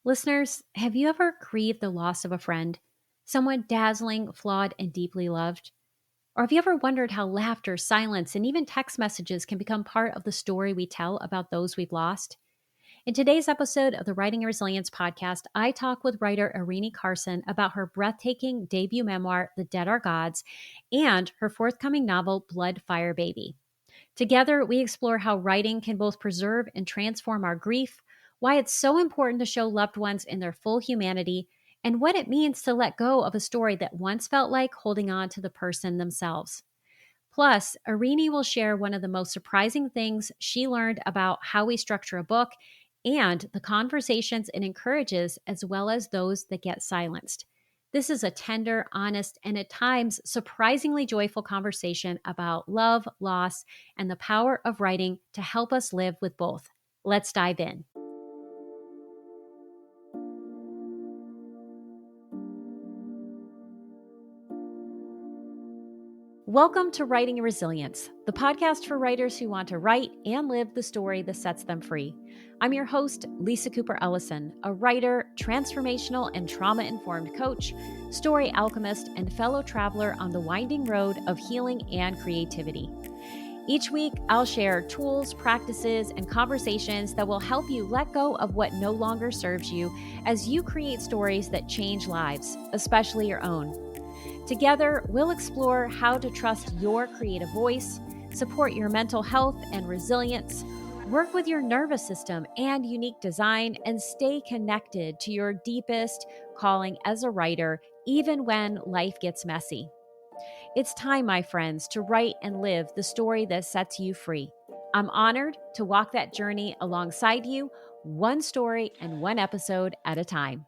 Listeners, have you ever grieved the loss of a friend? Someone dazzling, flawed, and deeply loved? Or have you ever wondered how laughter, silence, and even text messages can become part of the story we tell about those we've lost? In today's episode of the Writing and Resilience podcast, I talk with writer Eirinie Carson about her breathtaking debut memoir, The Dead Are Gods, and her forthcoming novel, Bloodfire Baby. Together, we explore how writing can both preserve and transform our grief, why it's so important to show loved ones in their full humanity, and what it means to let go of a story that once felt like holding on to the person themselves. Plus, Eirinie will share one of the most surprising things she learned about how we structure a book and the conversations it encourages, as well as those that get silenced. This is a tender, honest, and at times surprisingly joyful conversation about love, loss, and the power of writing to help us live with both. Let's dive in. Welcome to Writing and Resilience, the podcast for writers who want to write and live the story that sets them free. I'm your host, Lisa Cooper Ellison, a writer, transformational and trauma-informed coach, story alchemist, and fellow traveler on the winding road of healing and creativity. Each week, I'll share tools, practices, and conversations that will help you let go of what no longer serves you as you create stories that change lives, especially your own. Together, we'll explore how to trust your creative voice, support your mental health and resilience, work with your nervous system and unique design, and stay connected to your deepest calling as a writer, even when life gets messy. It's time, my friends, to write and live the story that sets you free. I'm honored to walk that journey alongside you, one story and one episode at a time.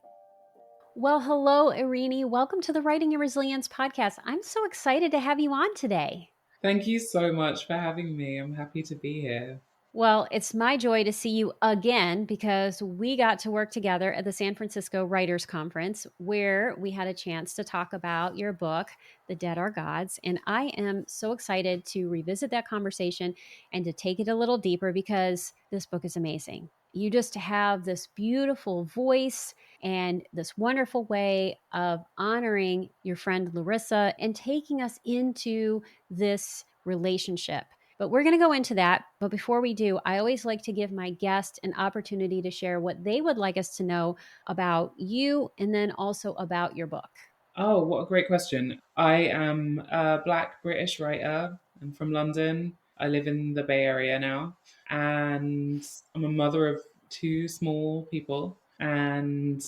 Well, hello, Eirinie. Welcome to the Writing and Resilience podcast. I'm so excited to have you on today. Thank you so much for having me. I'm happy to be here. Well, it's my joy to see you again because we got to work together at the San Francisco Writers Conference where we had a chance to talk about your book, The Dead Are Gods. And I am so excited to revisit that conversation and to take it a little deeper because this book is amazing. You just have this beautiful voice and this wonderful way of honoring your friend Larissa and taking us into this relationship. But we're going to go into that. But before we do, I always like to give my guest an opportunity to share what they would like us to know about you and then also about your book. Oh, what a great question. I am a Black British writer. I'm from London. I live in the Bay Area now. And I'm a mother of two small people and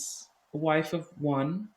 a wife of one,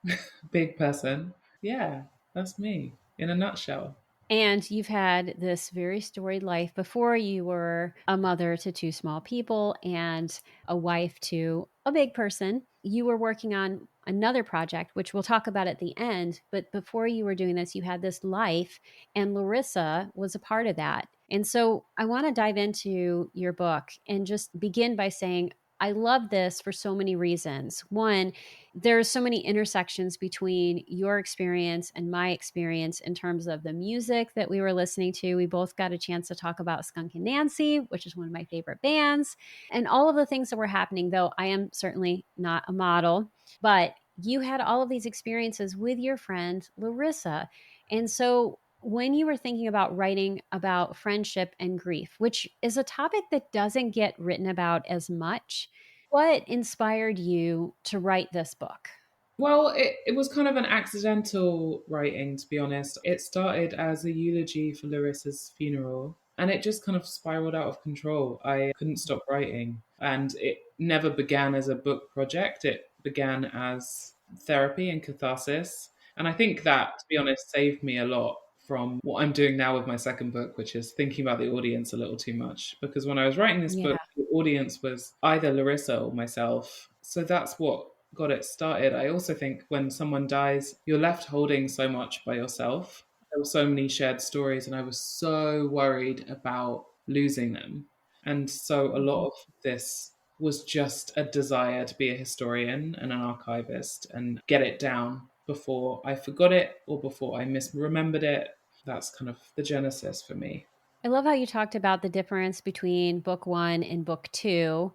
big person. Yeah, that's me in a nutshell. And you've had this very storied life before you were a mother to two small people and a wife to a big person. You were working on another project, which we'll talk about at the end. But before you were doing this, you had this life, and Larissa was a part of that. And so I want to dive into your book and just begin by saying, I love this for so many reasons. One, there's so many intersections between your experience and my experience in terms of the music that we were listening to. We both got a chance to talk about Skunk and Nancy, which is one of my favorite bands, and all of the things that were happening, though I am certainly not a model, but you had all of these experiences with your friend Larissa. And so when you were thinking about writing about friendship and grief, which is a topic that doesn't get written about as much, what inspired you to write this book? Well, it was kind of an accidental writing, to be honest. It started as a eulogy for Larissa's funeral, and it just kind of spiraled out of control. I couldn't stop writing, and it never began as a book project. It began as therapy and catharsis. And I think that, to be honest, saved me a lot from what I'm doing now with my second book, which is thinking about the audience a little too much. Because when I was writing this Yeah. book, the audience was either Larissa or myself. So that's what got it started. I also think when someone dies, you're left holding so much by yourself. There were so many shared stories, and I was so worried about losing them. And so a lot of this was just a desire to be a historian and an archivist and get it down before I forgot it or before I misremembered it. That's kind of the genesis for me. I love how you talked about the difference between book one and book two.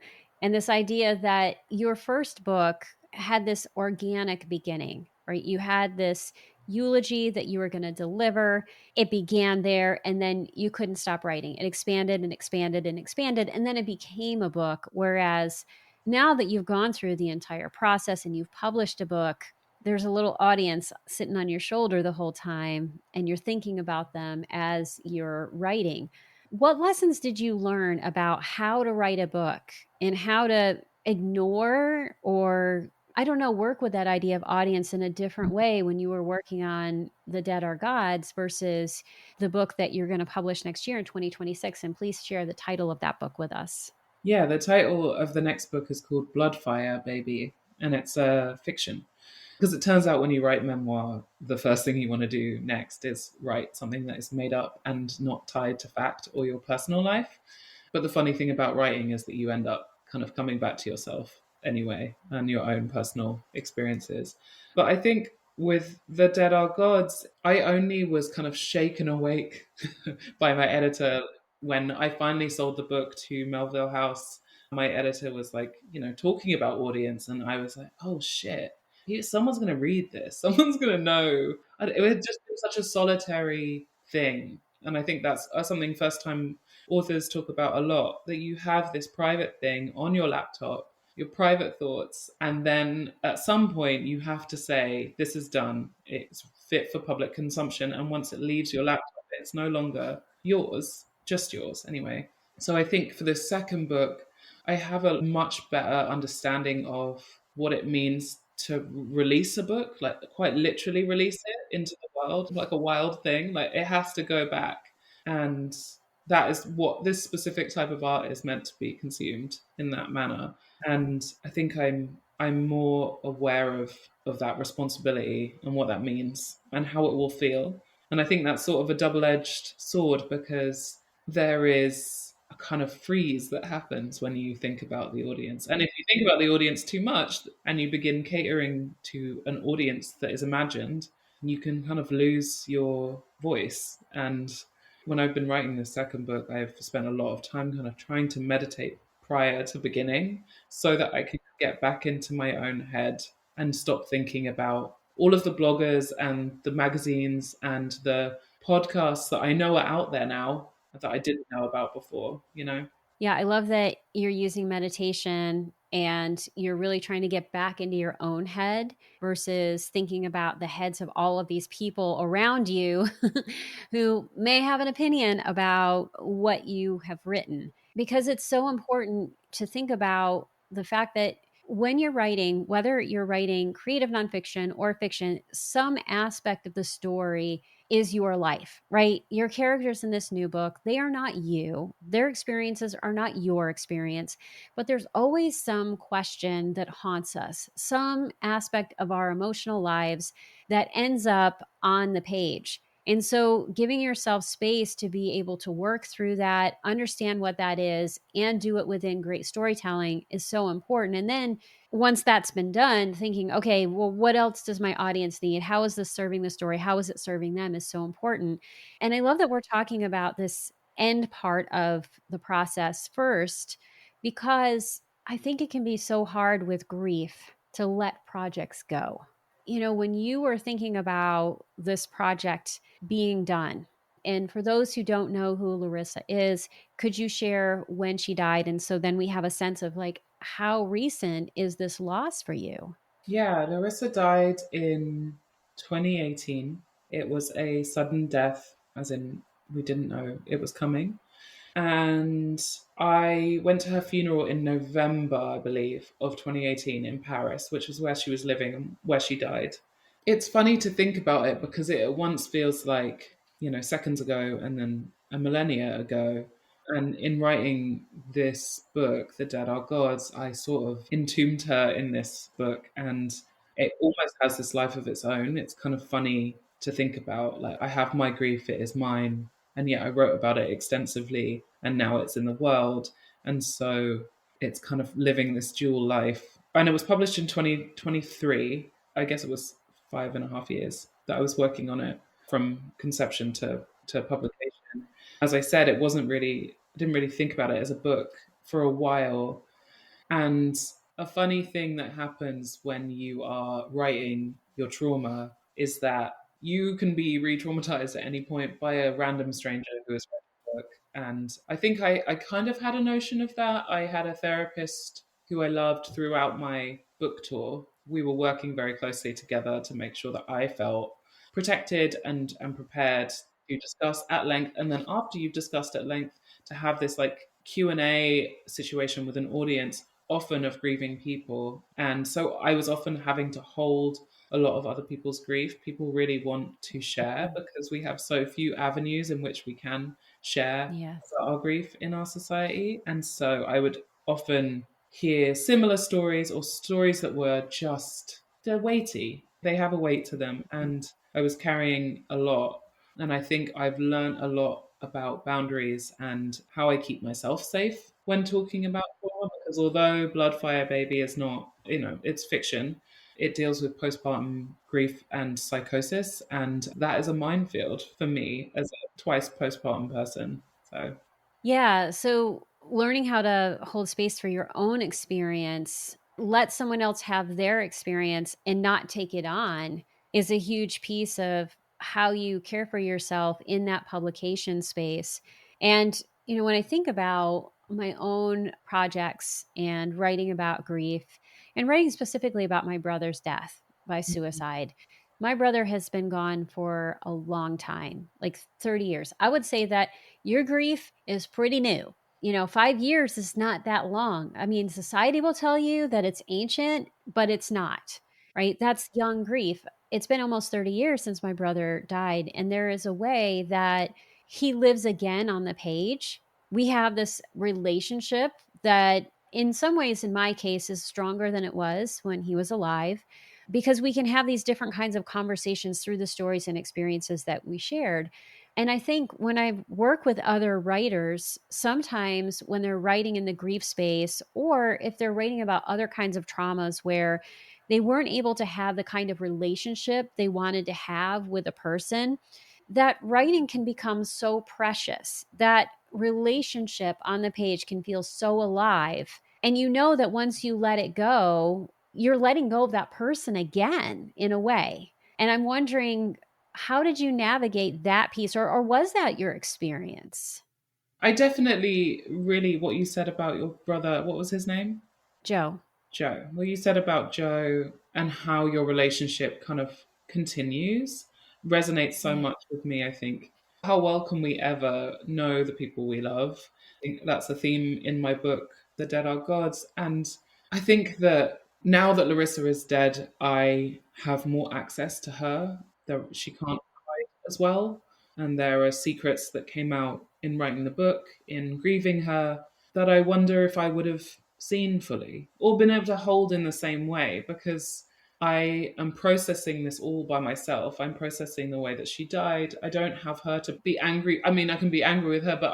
And this idea that your first book had this organic beginning, right? You had this eulogy that you were going to deliver. It began there, and then you couldn't stop writing. It expanded and expanded and expanded, and then it became a book. Whereas now that you've gone through the entire process and you've published a book, there's a little audience sitting on your shoulder the whole time, and you're thinking about them as you're writing. What lessons did you learn about how to write a book and how to ignore, or I don't know, work with that idea of audience in a different way when you were working on The Dead Are Gods versus the book that you're going to publish next year in 2026? And please share the title of that book with us. Yeah, the title of the next book is called Bloodfire, baby, and it's a fiction. Because it turns out when you write memoir, the first thing you want to do next is write something that is made up and not tied to fact or your personal life. But the funny thing about writing is that you end up kind of coming back to yourself anyway and your own personal experiences. But I think with The Dead Are Gods, I only was kind of shaken awake by my editor when I finally sold the book to Melville House. My editor was like, talking about audience, and I was like, oh shit, someone's going to read this. Someone's going to know. It had just been such a solitary thing. And I think that's something first time authors talk about a lot, that you have this private thing on your laptop, your private thoughts, and then at some point you have to say, this is done. It's fit for public consumption. And once it leaves your laptop, it's no longer yours, just yours anyway. So I think for the second book, I have a much better understanding of what it means to release a book, like quite literally release it into the world, like a wild thing. Like it has to go back. And that is what this specific type of art is meant to be consumed in that manner. And I think I'm more aware of that responsibility and what that means and how it will feel. And I think that's sort of a double-edged sword, because there is a kind of freeze that happens when you think about the audience. And if you think about the audience too much and you begin catering to an audience that is imagined, you can kind of lose your voice. And when I've been writing the second book, I've spent a lot of time kind of trying to meditate prior to beginning so that I can get back into my own head and stop thinking about all of the bloggers and the magazines and the podcasts that I know are out there now that I didn't know about before. Yeah, I love that you're using meditation and you're really trying to get back into your own head versus thinking about the heads of all of these people around you who may have an opinion about what you have written. Because it's so important to think about the fact that when you're writing, whether you're writing creative nonfiction or fiction, some aspect of the story is your life, right? Your characters in this new book, they are not you. Their experiences are not your experience, but there's always some question that haunts us, some aspect of our emotional lives that ends up on the page. And so giving yourself space to be able to work through that, understand what that is, and do it within great storytelling is so important. And then once that's been done, thinking, okay, well, what else does my audience need? How is this serving the story? How is it serving them is so important. And I love that we're talking about this end part of the process first, because I think it can be so hard with grief to let projects go. When you were thinking about this project being done, and for those who don't know who Larissa is, could you share when she died? And so then we have a sense of like, how recent is this loss for you? Yeah, Larissa died in 2018. It was a sudden death, as in we didn't know it was coming. And I went to her funeral in November, I believe, of 2018 in Paris, which was where she was living and where she died. It's funny to think about it because it at once feels like, seconds ago and then a millennia ago. And in writing this book, The Dead Are Gods, I sort of entombed her in this book, and it almost has this life of its own. It's kind of funny to think about. Like, I have my grief, it is mine, and yet I wrote about it extensively, and now it's in the world. And so it's kind of living this dual life. And it was published in 2023. I guess it was 5.5 years that I was working on it from conception to publication. As I said, I didn't really think about it as a book for a while. And a funny thing that happens when you are writing your trauma is that you can be re traumatized at any point by a random stranger who has read the book. And I think I kind of had a notion of that. I had a therapist who I loved throughout my book tour. We were working very closely together to make sure that I felt protected and prepared to discuss at length. And then after you've discussed at length, to have this like Q&A situation with an audience, often of grieving people. And so I was often having to hold a lot of other people's grief. People really want to share because we have so few avenues in which we can share Yes. about our grief in our society. And so I would often hear similar stories or stories that were just, they're weighty. They have a weight to them. And I was carrying a lot. And I think I've learned a lot about boundaries and how I keep myself safe when talking about trauma. Because although Bloodfire Baby is not, it's fiction, it deals with postpartum grief and psychosis. And that is a minefield for me as a twice postpartum person. So Yeah. So learning how to hold space for your own experience, let someone else have their experience and not take it on is a huge piece of how you care for yourself in that publication space. And, when I think about my own projects and writing about grief and writing specifically about my brother's death by suicide, my brother has been gone for a long time, like 30 years. I would say that your grief is pretty new. 5 years is not that long. I mean, society will tell you that it's ancient, but it's not, right? That's young grief. It's been almost 30 years since my brother died. And there is a way that he lives again on the page. We have this relationship that, in some ways, in my case, is stronger than it was when he was alive, because we can have these different kinds of conversations through the stories and experiences that we shared. And I think when I work with other writers, sometimes when they're writing in the grief space, or if they're writing about other kinds of traumas where they weren't able to have the kind of relationship they wanted to have with a person, that writing can become so precious. That relationship on the page can feel so alive. And you know that once you let it go, you're letting go of that person again, in a way. And I'm wondering, how did you navigate that piece, or was that your experience? I definitely really what you said about your brother, what was his name? Joe. Joe. What you said about Joe and how your relationship kind of continues resonates so Yeah. much with me, I think. How well can we ever know the people we love? I think that's a theme in my book, The Dead Are Gods. And I think that now that Larissa is dead, I have more access to her. She can't hide as well. And there are secrets that came out in writing the book, in grieving her, that I wonder if I would have seen fully or been able to hold in the same way, because I am processing this all by myself. I'm processing the way that she died. I don't have her to be angry. I mean, I can be angry with her, but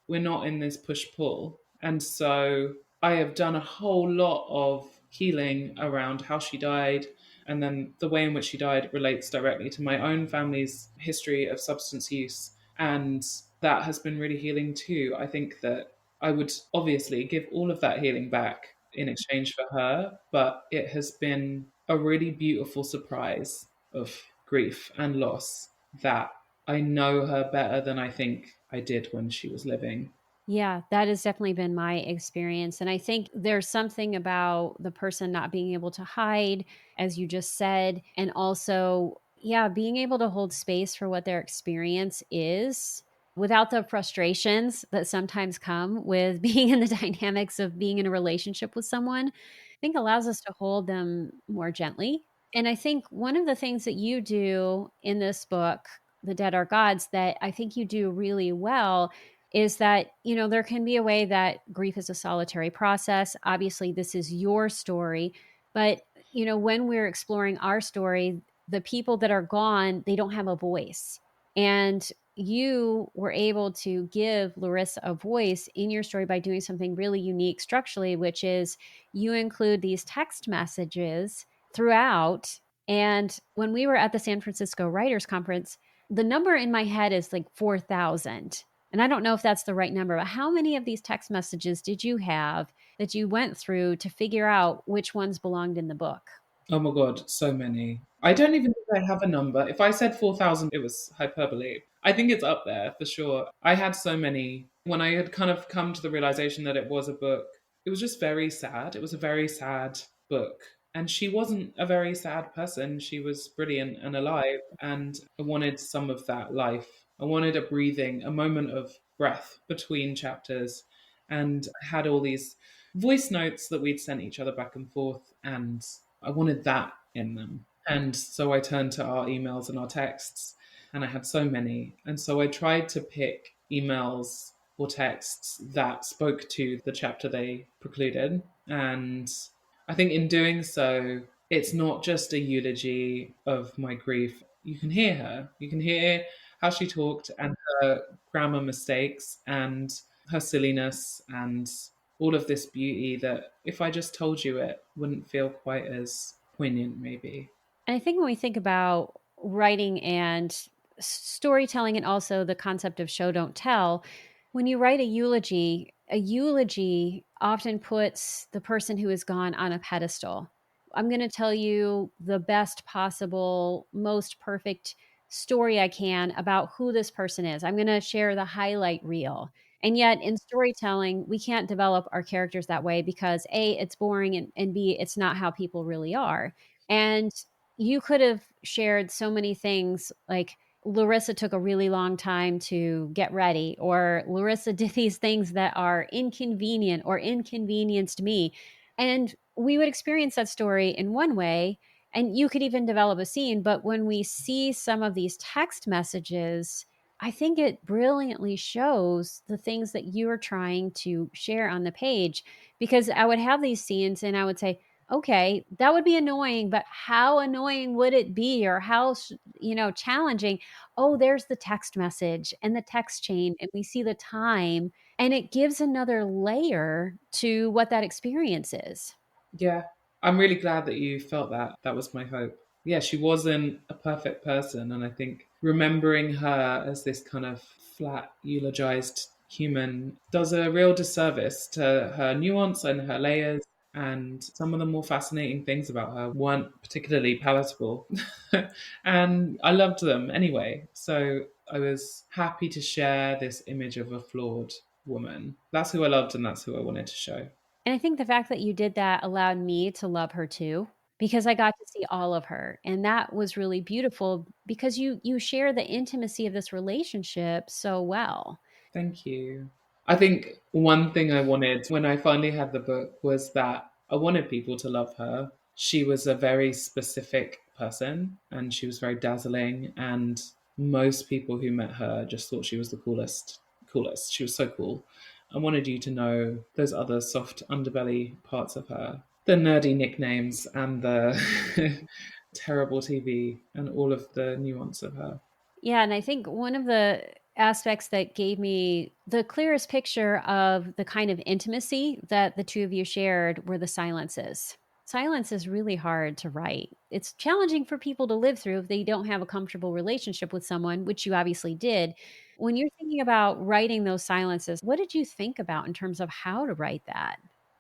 we're not in this push pull. And so I have done a whole lot of healing around how she died. And then the way in which she died relates directly to my own family's history of substance use. And that has been really healing too. I think that I would obviously give all of that healing back in exchange for her, but it has been a really beautiful surprise of grief and loss that I know her better than I think I did when she was living. Yeah, that has definitely been my experience. And I think there's something about the person not being able to hide, as you just said, and also, yeah, being able to hold space for what their experience is without the frustrations that sometimes come with being in the dynamics of being in a relationship with someone, I think allows us to hold them more gently. And I think one of the things that you do in this book, The Dead Are Gods, that I think you do really well is that, there can be a way that grief is a solitary process. Obviously, this is your story, but, when we're exploring our story, the people that are gone, they don't have a voice. And you were able to give Larissa a voice in your story by doing something really unique structurally, which is you include these text messages throughout. And when we were at the San Francisco Writers Conference, the number in my head is like 4,000. And I don't know if that's the right number, but how many of these text messages did you have that you went through to figure out which ones belonged in the book? Oh my God, so many. I don't even think I have a number. If I said 4,000, it was hyperbole. I think it's up there for sure. I had so many. When I had kind of come to the realization that it was a book, it was just very sad. It was a very sad book. And she wasn't a very sad person. She was brilliant and alive. And I wanted some of that life. I wanted a breathing, a moment of breath between chapters. And I had all these voice notes that we'd sent each other back and forth. And I wanted that in them. And so I turned to our emails and our texts, and I had so many. And so I tried to pick emails or texts that spoke to the chapter they precluded. And I think in doing so, it's not just a eulogy of my grief. You can hear her. You can hear how she talked and her grammar mistakes and her silliness and all of this beauty that if I just told you it wouldn't feel quite as poignant, maybe. And I think when we think about writing and storytelling and also the concept of show don't tell, when you write a eulogy often puts the person who is gone on a pedestal. I'm going to tell you the best possible, most perfect story I can about who this person is. I'm going to share the highlight reel. And yet, in storytelling, we can't develop our characters that way because A, it's boring, and B, it's not how people really are. And you could have shared so many things like Larissa took a really long time to get ready, or Larissa did these things that are inconvenient or inconvenienced me. And we would experience that story in one way, and you could even develop a scene. But when we see some of these text messages, I think it brilliantly shows the things that you're trying to share on the page. Because I would have these scenes and I would say, okay, that would be annoying, but how annoying would it be, or how, challenging? Oh, there's the text message and the text chain, and we see the time, and it gives another layer to what that experience is. Yeah, I'm really glad that you felt that. That was my hope. Yeah, she wasn't a perfect person. And I think remembering her as this kind of flat, eulogized human does a real disservice to her nuance and her layers. And some of the more fascinating things about her weren't particularly palatable. And I loved them anyway. So I was happy to share this image of a flawed woman. That's who I loved and that's who I wanted to show. And I think the fact that you did that allowed me to love her too, because I got to see all of her, and that was really beautiful because you share the intimacy of this relationship so well. Thank you. I think one thing I wanted when I finally had the book was that I wanted people to love her. She was a very specific person and she was very dazzling, and most people who met her just thought she was the coolest. Coolest. She was so cool. I wanted you to know those other soft underbelly parts of her, the nerdy nicknames and the terrible TV and all of the nuance of her. Yeah, and I think one of the aspects that gave me the clearest picture of the kind of intimacy that the two of you shared were the silences. Silence is really hard to write. It's challenging for people to live through if they don't have a comfortable relationship with someone, which you obviously did. When you're thinking about writing those silences, what did you think about in terms of how to write that?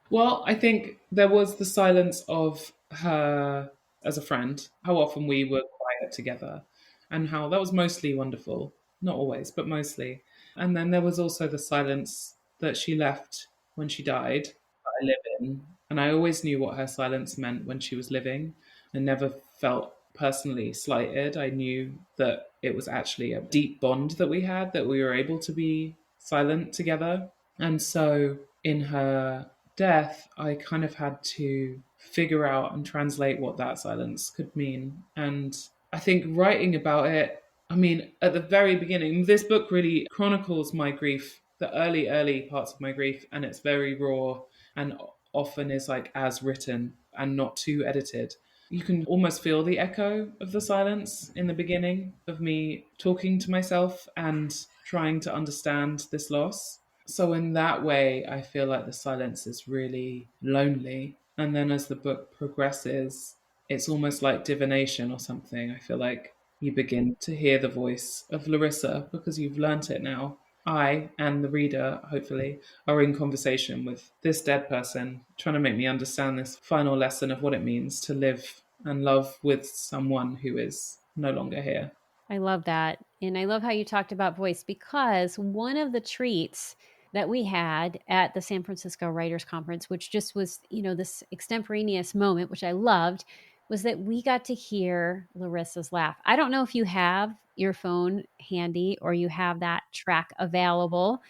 Well, I think there was the silence of her as a friend, how often we were quiet together, and how that was mostly wonderful. Not always, but mostly. And then there was also the silence that she left when she died, that I live in. And I always knew what her silence meant when she was living. I never felt personally slighted. I knew that it was actually a deep bond that we had, that we were able to be silent together. And so in her death, I kind of had to figure out and translate what that silence could mean. And I think writing about it, I mean, at the very beginning, this book really chronicles my grief, the early parts of my grief, and it's very raw and often is like as written and not too edited. You can almost feel the echo of the silence in the beginning of me talking to myself and trying to understand this loss. So, in that way, I feel like the silence is really lonely. And then as the book progresses, it's almost like divination or something. I feel like you begin to hear the voice of Larissa because you've learnt it now. I and the reader, hopefully, are in conversation with this dead person, trying to make me understand this final lesson of what it means to live and love with someone who is no longer here. I love that. And I love how you talked about voice, because one of the treats that we had at the San Francisco Writers Conference, which just was, this extemporaneous moment, which I loved, was that we got to hear Larissa's laugh. I don't know if you have your phone handy or you have that track available,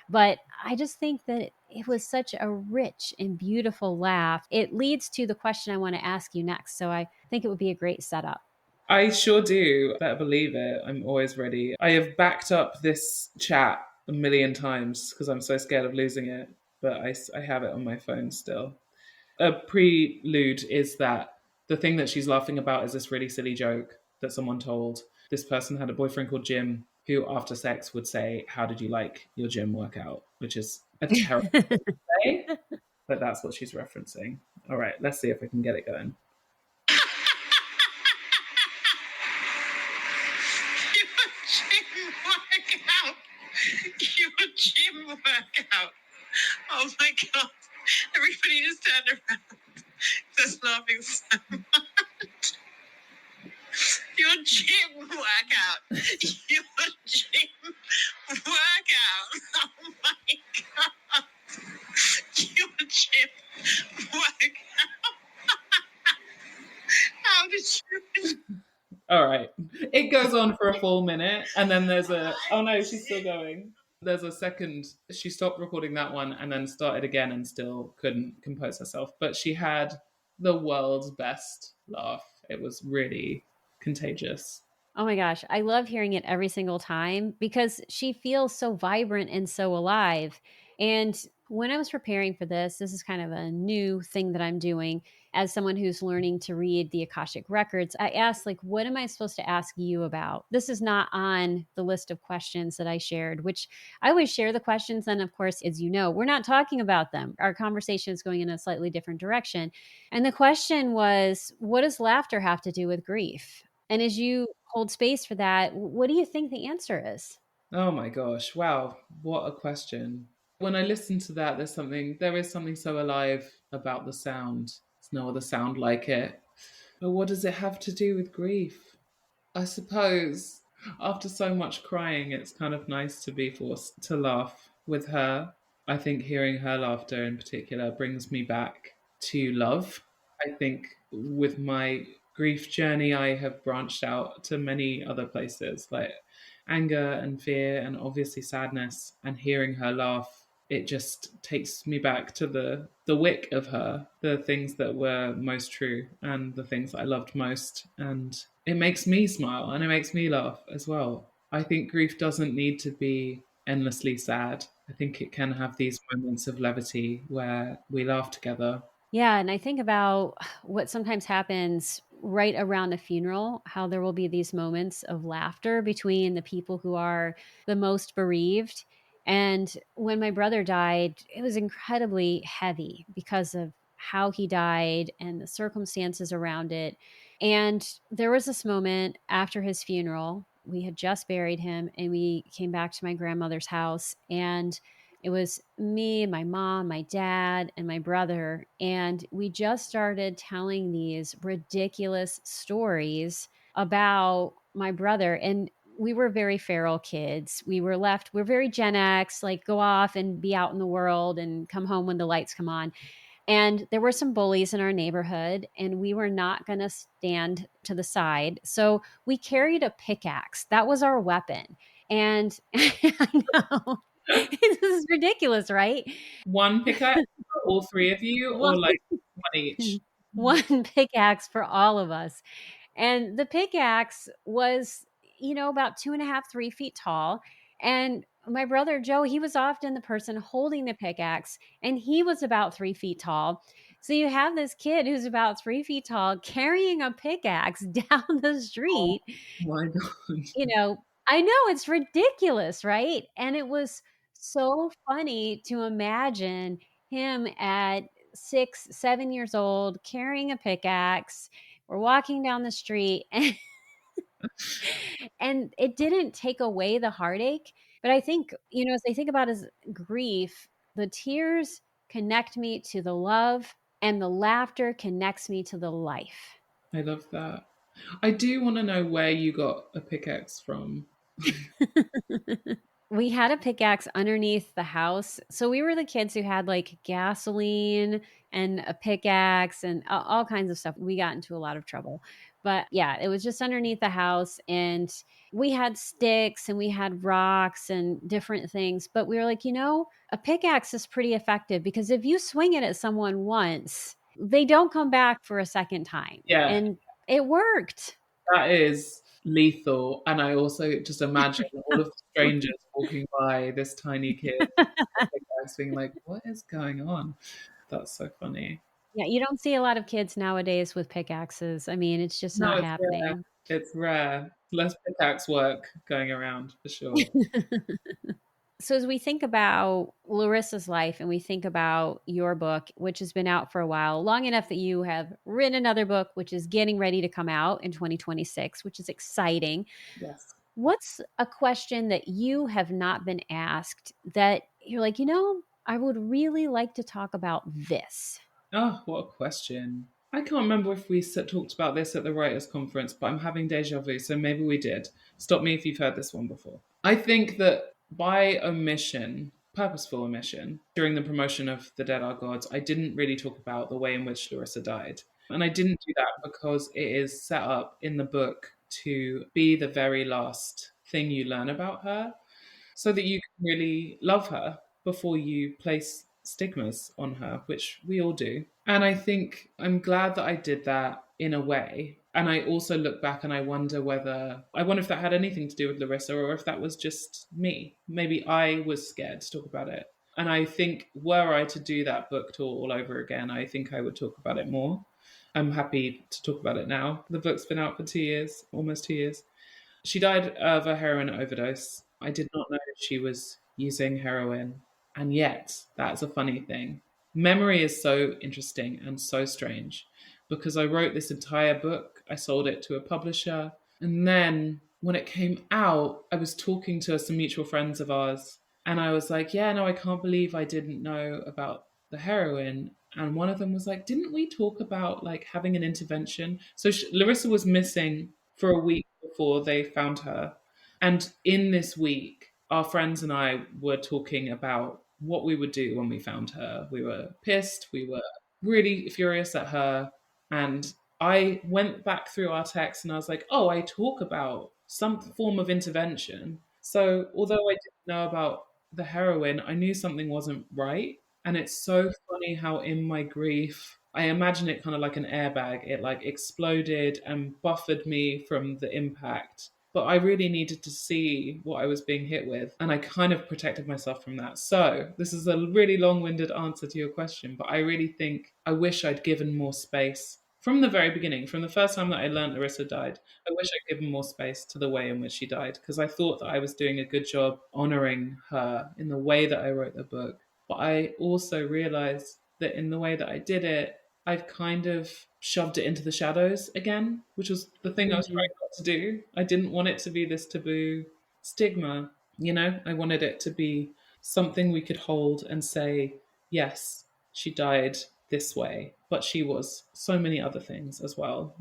but I just think that it was such a rich and beautiful laugh. It leads to the question I want to ask you next. So I think it would be a great setup. I sure do. Better believe it. I'm always ready. I have backed up this chat a million times because I'm so scared of losing it, but I have it on my phone still. A prelude is that the thing that she's laughing about is this really silly joke that someone told. This person had a boyfriend called Jim who, after sex, would say, "How did you like your gym workout?" Which is a terrible way, but that's what she's referencing. All right, let's see if we can get it going. Your gym workout. Oh my God. Everybody just turned around. Just laughing so much. Your gym workout. Your gym workout. Oh my God. Your gym workout. How did you... All right. It goes on for a full minute, and then there's a. Oh no, she's still going. There's a second. She stopped recording that one and then started again and still couldn't compose herself. But she had the world's best laugh. It was really contagious. Oh my gosh, I love hearing it every single time because she feels so vibrant and so alive. And when I was preparing for this is kind of a new thing that I'm doing as someone who's learning to read the Akashic records. I asked, like, what am I supposed to ask you about? This is not on the list of questions that I shared, which I always share the questions. And of course, as you know, we're not talking about them. Our conversation is going in a slightly different direction. And the question was, what does laughter have to do with grief? And as you hold space for that, what do you think the answer is? Oh my gosh. Wow. What a question. When I listen to that, there is something so alive about the sound. There's no other sound like it. But what does it have to do with grief? I suppose after so much crying, it's kind of nice to be forced to laugh with her. I think hearing her laughter in particular brings me back to love. I think with my grief journey, I have branched out to many other places like anger and fear and obviously sadness. And hearing her laugh, it just takes me back to the wick of her, the things that were most true and the things that I loved most. And it makes me smile and it makes me laugh as well. I think grief doesn't need to be endlessly sad. I think it can have these moments of levity where we laugh together. Yeah, and I think about what sometimes happens right around a funeral, how there will be these moments of laughter between the people who are the most bereaved. And when my brother died, it was incredibly heavy because of how he died and the circumstances around it. And there was this moment after his funeral. We had just buried him and we came back to my grandmother's house, and it was me, my mom, my dad, and my brother. And we just started telling these ridiculous stories about my brother. And we were very feral kids. We're very Gen X, like go off and be out in the world and come home when the lights come on. And there were some bullies in our neighborhood, and we were not going to stand to the side. So we carried a pickaxe. That was our weapon. And I know this is ridiculous, right? One pickaxe for all three of you, One, or like one each? one pickaxe for all of us. And the pickaxe was, about 2.5, 3 feet tall. And my brother Joe, he was often the person holding the pickaxe, and he was about 3 feet tall. So you have this kid who's about 3 feet tall carrying a pickaxe down the Oh street. my god. I know it's ridiculous, right? And it was so funny to imagine him at 6, 7 years old carrying a pickaxe. We're walking down the street, and it didn't take away the heartache, But I think, as I think about his grief, the tears connect me to the love and the laughter connects me to the life. I love that. I do want to know where you got a pickaxe from. We had a pickaxe underneath the house. So we were the kids who had like gasoline and a pickaxe and all kinds of stuff. We got into a lot of trouble. But yeah, it was just underneath the house. And we had sticks and we had rocks and different things. But we were like, a pickaxe is pretty effective because if you swing it at someone once, they don't come back for a second time. Yeah. And it worked. That is lethal. And I also just imagine all of the strangers walking by this tiny kid being like, what is going on? That's so funny. Yeah, you don't see a lot of kids nowadays with pickaxes. I mean, it's just No, not it's rare. happening. It's rare. Less pickaxe work going around for sure. So as we think about Larissa's life and we think about your book, which has been out for a while, long enough that you have written another book, which is getting ready to come out in 2026, which is exciting. Yes. What's a question that you have not been asked that you're like, I would really like to talk about this? Oh, what a question. I can't remember if we talked about this at the writers' conference, but I'm having deja vu, so maybe we did. Stop me if you've heard this one before. I think that by omission, purposeful omission, during the promotion of The Dead Are Gods, I didn't really talk about the way in which Larissa died. And I didn't do that because it is set up in the book to be the very last thing you learn about her, so that you can really love her before you place stigmas on her, which we all do. And I think I'm glad that I did that in a way. And I also look back and I wonder if that had anything to do with Larissa or if that was just me. Maybe I was scared to talk about it. And I think were I to do that book tour all over again, I think I would talk about it more. I'm happy to talk about it now. The book's been out for 2 years, almost 2 years. She died of a heroin overdose. I did not know she was using heroin. And yet, that's a funny thing. Memory is so interesting and so strange because I wrote this entire book, I sold it to a publisher, and then when it came out, I was talking to some mutual friends of ours, and I was like, yeah, no, I can't believe I didn't know about the heroin. And one of them was like, didn't we talk about like having an intervention? So Larissa was missing for a week before they found her. And in this week, our friends and I were talking about what we would do when we found her. We were pissed. We were really furious at her. And I went back through our text and I was like, oh, I talk about some form of intervention. So although I didn't know about the heroin, I knew something wasn't right. And it's so funny how in my grief, I imagine it kind of like an airbag. It like exploded and buffered me from the impact. But I really needed to see what I was being hit with. And I kind of protected myself from that. So this is a really long-winded answer to your question, but I really think I wish I'd given more space from the very beginning, from the first time that I learned Larissa died. I wish I'd given more space to the way in which she died because I thought that I was doing a good job honoring her in the way that I wrote the book. But I also realized that in the way that I did it, I've kind of shoved it into the shadows again, which was the thing I was trying not to do. I didn't want it to be this taboo stigma, I wanted it to be something we could hold and say, yes, she died this way, but she was so many other things as well.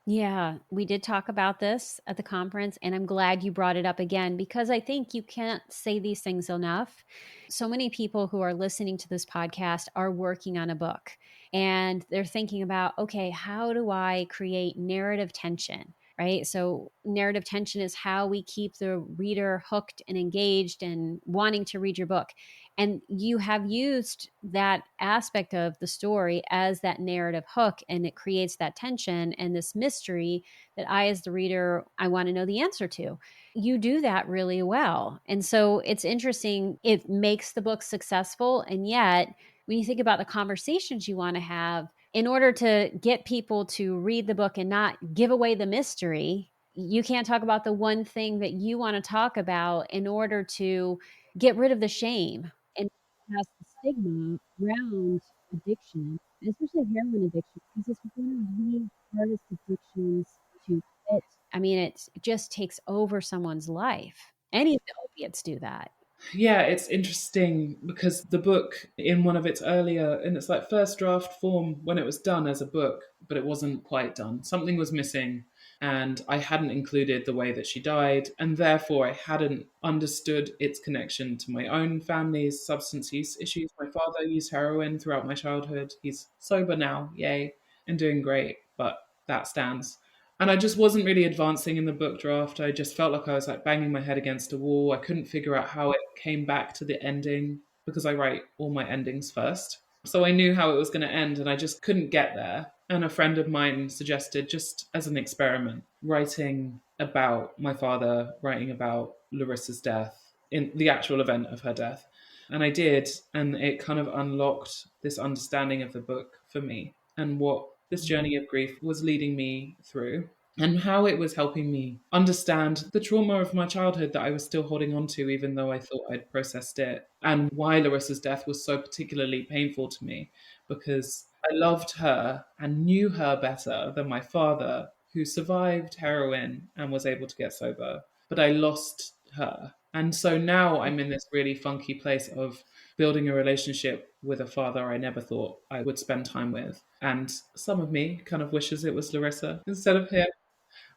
Yeah, we did talk about this at the conference, and I'm glad you brought it up again because I think you can't say these things enough. So many people who are listening to this podcast are working on a book and they're thinking about, okay, how do I create narrative tension? Right. So, narrative tension is how we keep the reader hooked and engaged and wanting to read your book. And you have used that aspect of the story as that narrative hook, and it creates that tension and this mystery that I, as the reader, I want to know the answer to. You do that really well. And so it's interesting. It makes the book successful. And yet, when you think about the conversations you want to have, in order to get people to read the book and not give away the mystery, you can't talk about the one thing that you want to talk about in order to get rid of the shame and has the stigma around addiction, especially heroin addiction, because it's one of the hardest addictions to quit. I mean, it just takes over someone's life. Any of the Soviets do that. Yeah, it's interesting because the book in one of its earlier, in its like first draft form when it was done as a book, but it wasn't quite done. Something was missing and I hadn't included the way that she died, and therefore I hadn't understood its connection to my own family's substance use issues. My father used heroin throughout my childhood. He's sober now, yay, and doing great, but that stands. And I just wasn't really advancing in the book draft. I just felt like I was like banging my head against a wall. I couldn't figure out how it came back to the ending because I write all my endings first. So I knew how it was going to end and I just couldn't get there. And a friend of mine suggested, just as an experiment, writing about my father, writing about Larissa's death, in the actual event of her death. And I did. And it kind of unlocked this understanding of the book for me and what this journey of grief was leading me through, and how it was helping me understand the trauma of my childhood that I was still holding on to, even though I thought I'd processed it, and why Larissa's death was so particularly painful to me, because I loved her and knew her better than my father, who survived heroin and was able to get sober, but I lost her. And so now I'm in this really funky place of building a relationship with a father I never thought I would spend time with. And some of me kind of wishes it was Larissa instead of him.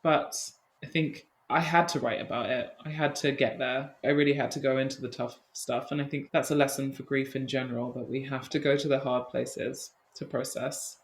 But I think I had to write about it. I had to get there. I really had to go into the tough stuff. And I think that's a lesson for grief in general, that we have to go to the hard places to process.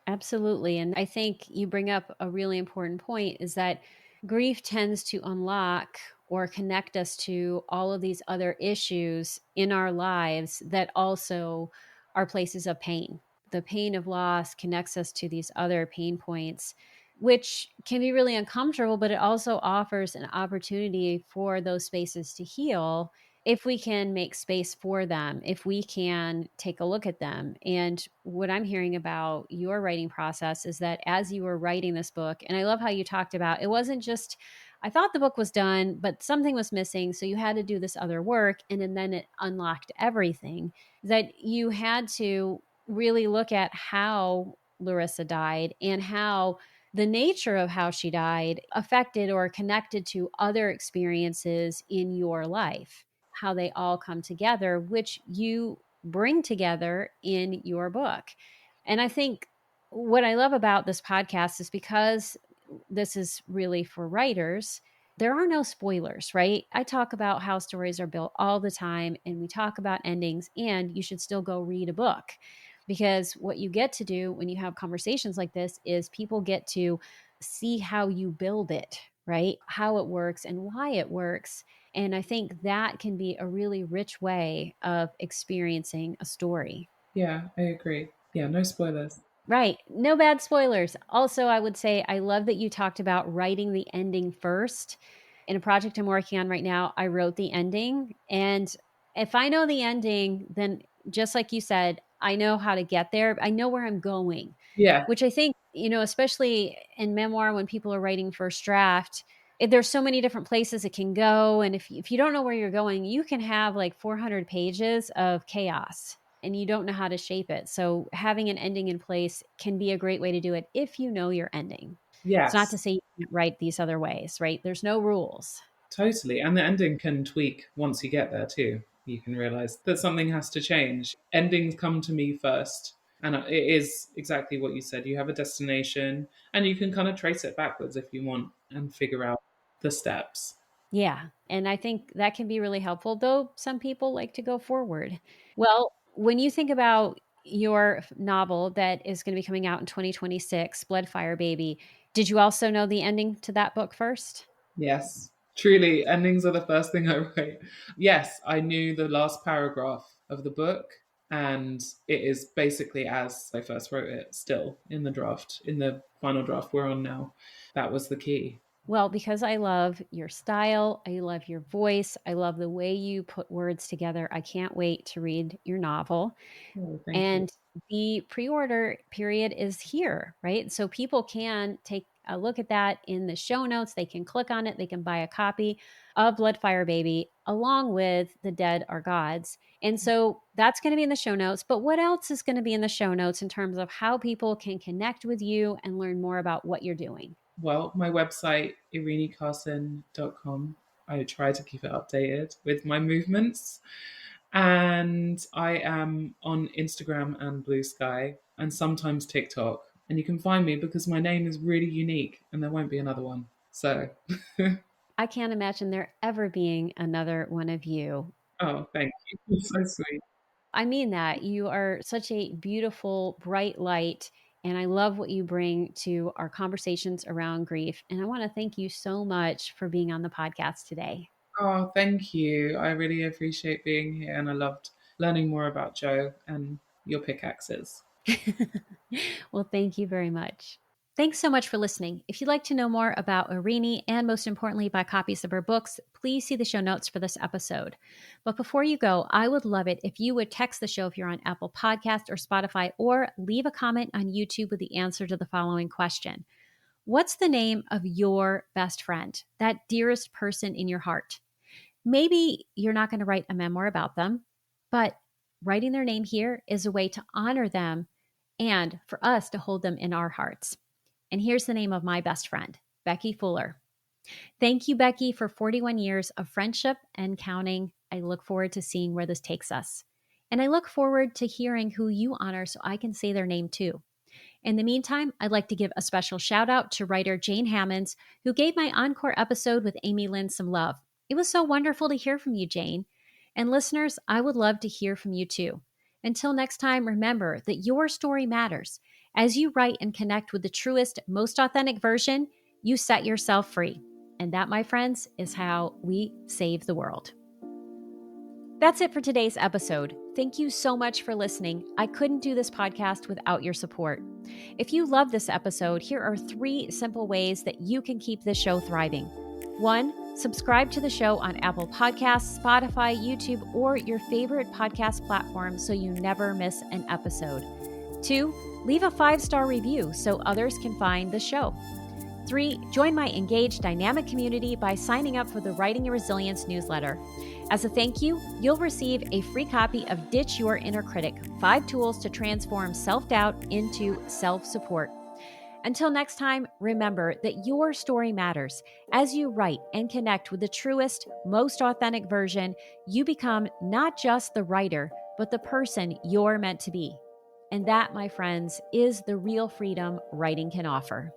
Absolutely. And I think you bring up a really important point, is that grief tends to unlock or connect us to all of these other issues in our lives that also are places of pain. The pain of loss connects us to these other pain points, which can be really uncomfortable, but it also offers an opportunity for those spaces to heal if we can make space for them, if we can take a look at them. And what I'm hearing about your writing process is that as you were writing this book, and I love how you talked about, it wasn't just, I thought the book was done, but something was missing. So you had to do this other work. And then it unlocked everything, that you had to really look at how Larissa died and how the nature of how she died affected or connected to other experiences in your life, how they all come together, which you bring together in your book. And I think what I love about this podcast is, because this is really for writers, there are no spoilers, right? I talk about how stories are built all the time, and we talk about endings, and you should still go read a book. Because what you get to do when you have conversations like this is people get to see how you build it, right? How it works and why it works. And I think that can be a really rich way of experiencing a story. Yeah, I agree. Yeah, no spoilers. Right. No bad spoilers. Also, I would say I love that you talked about writing the ending first. In a project I'm working on right now, I wrote the ending. And if I know the ending, then just like you said, I know how to get there. I know where I'm going, Yeah, which I think, especially in memoir, when people are writing first draft, there's so many different places it can go. And if you don't know where you're going, you can have like 400 pages of chaos and you don't know how to shape it. So having an ending in place can be a great way to do it if you know your ending. It's not to yes, say you can't write these other ways, right? There's no rules. totally. And the ending can tweak once you get there too. You can realize that something has to change. Endings come to me first. And it is exactly what you said. You have a destination and you can kind of trace it backwards if you want and figure out the steps. Yeah. And I think that can be really helpful, though some people like to go forward. Well, when you think about your novel that is going to be coming out in 2026, Bloodfire Baby, did you also know the ending to that book first? Yes, truly, endings are the first thing I write. Yes, I knew the last paragraph of the book, and it is basically as I first wrote it, still in the draft, in the final draft we're on now. That was the key. Well, because I love your style, I love your voice, I love the way you put words together. I can't wait to read your novel. Oh, thank you. And the pre-order period is here, right? So people can take a look at that in the show notes. They can click on it. They can buy a copy of Bloodfire Baby along with The Dead Are Gods. And so that's going to be in the show notes. But what else is going to be in the show notes in terms of how people can connect with you and learn more about what you're doing? Well, my website, eiriniecarson.com. I try to keep it updated with my movements. And I am on Instagram and Blue Sky and sometimes TikTok. And you can find me because my name is really unique and there won't be another one. So, I can't imagine there ever being another one of you. oh, thank you. You're so sweet. I mean that. You are such a beautiful, bright light. And I love what you bring to our conversations around grief. And I want to thank you so much for being on the podcast today. Oh, thank you. I really appreciate being here and I loved learning more about Joe and your pickaxes. Well, thank you very much. Thanks so much for listening. If you'd like to know more about Eirinie and most importantly, buy copies of her books, please see the show notes for this episode. But before you go, I would love it if you would text the show if you're on Apple Podcast or Spotify, or leave a comment on YouTube with the answer to the following question. What's the name of your best friend, that dearest person in your heart? Maybe you're not going to write a memoir about them, but writing their name here is a way to honor them and for us to hold them in our hearts. And here's the name of my best friend, Becky Fuller. Thank you, Becky, for 41 years of friendship and counting. I look forward to seeing where this takes us. And I look forward to hearing who you honor so I can say their name too. In the meantime, I'd like to give a special shout out to writer Jane Hammonds, who gave my encore episode with Amy Lynn some love. It was so wonderful to hear from you, Jane. And listeners, I would love to hear from you too. Until next time, remember that your story matters. As you write and connect with the truest, most authentic version, you set yourself free. And that, my friends, is how we save the world. That's it for today's episode. Thank you so much for listening. I couldn't do this podcast without your support. If you love this episode, here are 3 simple ways that you can keep this show thriving. 1, subscribe to the show on Apple Podcasts, Spotify, YouTube, or your favorite podcast platform so you never miss an episode. 2, leave a 5-star review so others can find the show. 3, join my engaged, dynamic community by signing up for the Writing Your Resilience newsletter. As a thank you, you'll receive a free copy of Ditch Your Inner Critic, 5 tools to transform self-doubt into self-support. Until next time, remember that your story matters. As you write and connect with the truest, most authentic version, you become not just the writer, but the person you're meant to be. And that, my friends, is the real freedom writing can offer.